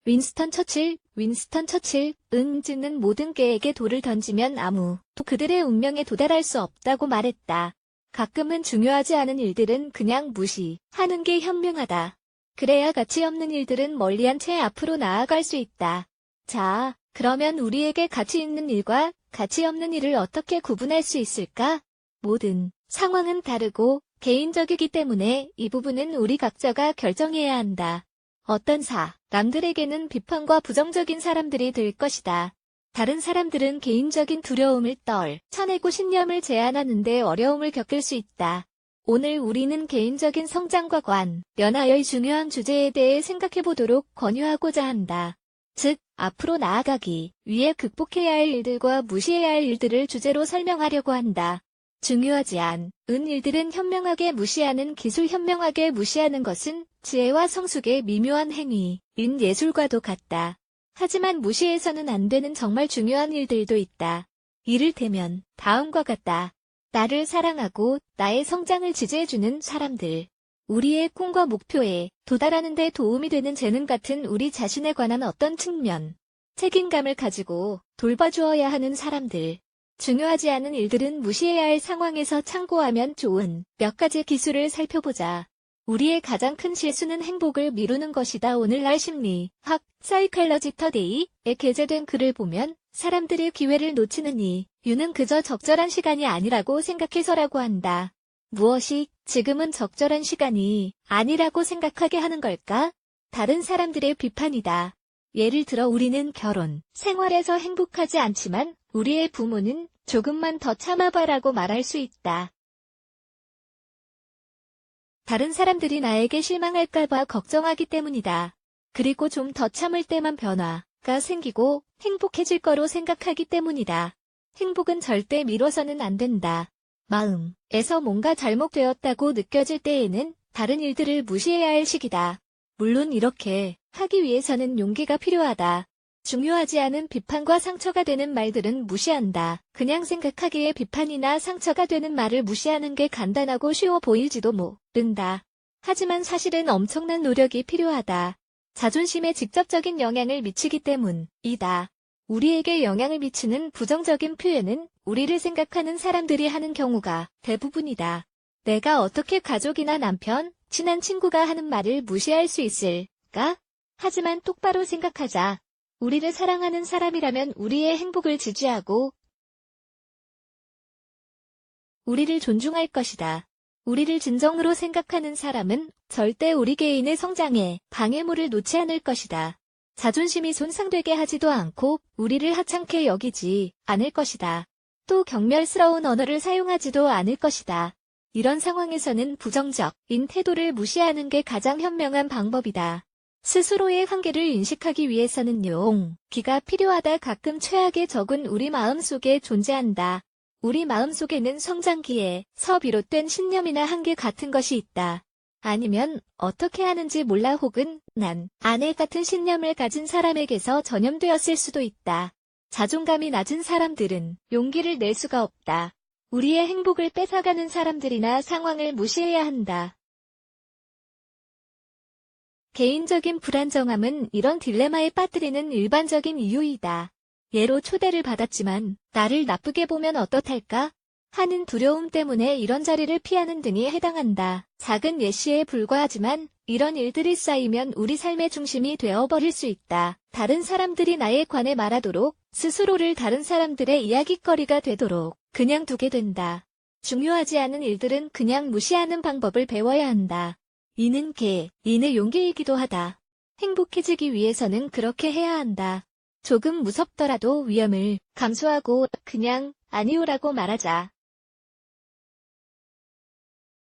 윈스턴 처칠은 모든 개에게 돌을 던지면 아무도 그들의 운명에 도달할 수 없다고 말했다. 가끔은 중요하지 않은 일들은 그냥 무시하는 게 현명하다. 그래야 가치 없는 일들은 멀리한 채 앞으로 나아갈 수 있다. 자, 그러면 우리에게 가치 있는 일과 가치 없는 일을 어떻게 구분할 수 있을까? 모든 상황은 다르고 개인적이기 때문에 이 부분은 우리 각자가 결정해야 한다. 어떤 사람들에게는 비판과 부정적인 사람들이 될 것이다. 다른 사람들은 개인적인 두려움을 떨쳐내고 신념을 제안하는데 어려움을 겪을 수 있다. 오늘 우리는 개인적인 성장과 관련하여 이 중요한 주제에 대해 생각해보도록 권유하고자 한다. 즉, 앞으로 나아가기 위해 극복해야 할 일들과 무시해야 할 일들을 주제로 설명하려고 한다. 중요하지 않은 일들은 현명하게 무시하는 기술. 현명하게 무시하는 것은 지혜와 성숙의 미묘한 행위인 예술과도 같다. 하지만 무시해서는 안 되는 정말 중요한 일들도 있다. 이를테면 다음과 같다. 나를 사랑하고 나의 성장을 지지해주는 사람들. 우리의 꿈과 목표에 도달하는 데 도움이 되는 재능 같은 우리 자신에 관한 어떤 측면, 책임감을 가지고 돌봐주어야 하는 사람들. 중요하지 않은 일들은 무시해야 할 상황에서 참고하면 좋은 몇 가지 기술을 살펴보자. 우리의 가장 큰 실수는 행복을 미루는 것이다. 오늘날 심리학 사이칼러지 터데이에 게재된 글을 보면 사람들이 기회를 놓치는 이유는 그저 적절한 시간이 아니라고 생각해서라고 한다. 무엇이 지금은 적절한 시간이 아니라고 생각하게 하는 걸까? 다른 사람들의 비판이다. 예를 들어 우리는 결혼 생활에서 행복하지 않지만 우리의 부모는 조금만 더 참아봐라고 말할 수 있다. 다른 사람들이 나에게 실망할까봐 걱정하기 때문이다. 그리고 좀 더 참을 때만 변화가 생기고 행복해질 거로 생각하기 때문이다. 행복은 절대 미뤄서는 안 된다. 마음에서 뭔가 잘못되었다고 느껴질 때에는 다른 일들을 무시해야 할 시기다. 물론 이렇게 하기 위해서는 용기가 필요하다. 중요하지 않은 비판과 상처가 되는 말들은 무시한다. 그냥 생각하기에 비판이나 상처가 되는 말을 무시하는 게 간단하고 쉬워 보일지도 모른다. 하지만 사실은 엄청난 노력이 필요하다. 자존심에 직접적인 영향을 미치기 때문이다. 우리에게 영향을 미치는 부정적인 표현은 우리를 생각하는 사람들이 하는 경우가 대부분이다. 내가 어떻게 가족이나 남편, 친한 친구가 하는 말을 무시할 수 있을까? 하지만 똑바로 생각하자. 우리를 사랑하는 사람이라면 우리의 행복을 지지하고 우리를 존중할 것이다. 우리를 진정으로 생각하는 사람은 절대 우리 개인의 성장에 방해물을 놓지 않을 것이다. 자존심이 손상되게 하지도 않고 우리를 하찮게 여기지 않을 것이다. 또 경멸스러운 언어를 사용하지도 않을 것이다. 이런 상황에서는 부정적인 태도를 무시하는 게 가장 현명한 방법이다. 스스로의 한계를 인식하기 위해서는 용기가 필요하다. 가끔 최악의 적은 우리 마음속에 존재한다. 우리 마음속에는 성장기에서 비롯된 신념이나 한계 같은 것이 있다. 아니면 어떻게 하는지 몰라 혹은 난 아내 같은 신념을 가진 사람에게서 전염되었을 수도 있다. 자존감이 낮은 사람들은 용기를 낼 수가 없다. 우리의 행복을 뺏어가는 사람들이나 상황을 무시해야 한다. 개인적인 불안정함은 이런 딜레마에 빠뜨리는 일반적인 이유이다. 예로 초대를 받았지만 나를 나쁘게 보면 어떡할까? 하는 두려움 때문에 이런 자리를 피하는 등이 해당한다. 작은 예시에 불과하지만 이런 일들이 쌓이면 우리 삶의 중심이 되어버릴 수 있다. 다른 사람들이 나에 관해 말하도록 스스로를 다른 사람들의 이야깃거리가 되도록 그냥 두게 된다. 중요하지 않은 일들은 그냥 무시하는 방법을 배워야 한다. 이는 개인의 용기이기도 하다. 행복해지기 위해서는 그렇게 해야 한다. 조금 무섭더라도 위험을 감수하고 그냥 아니오라고 말하자.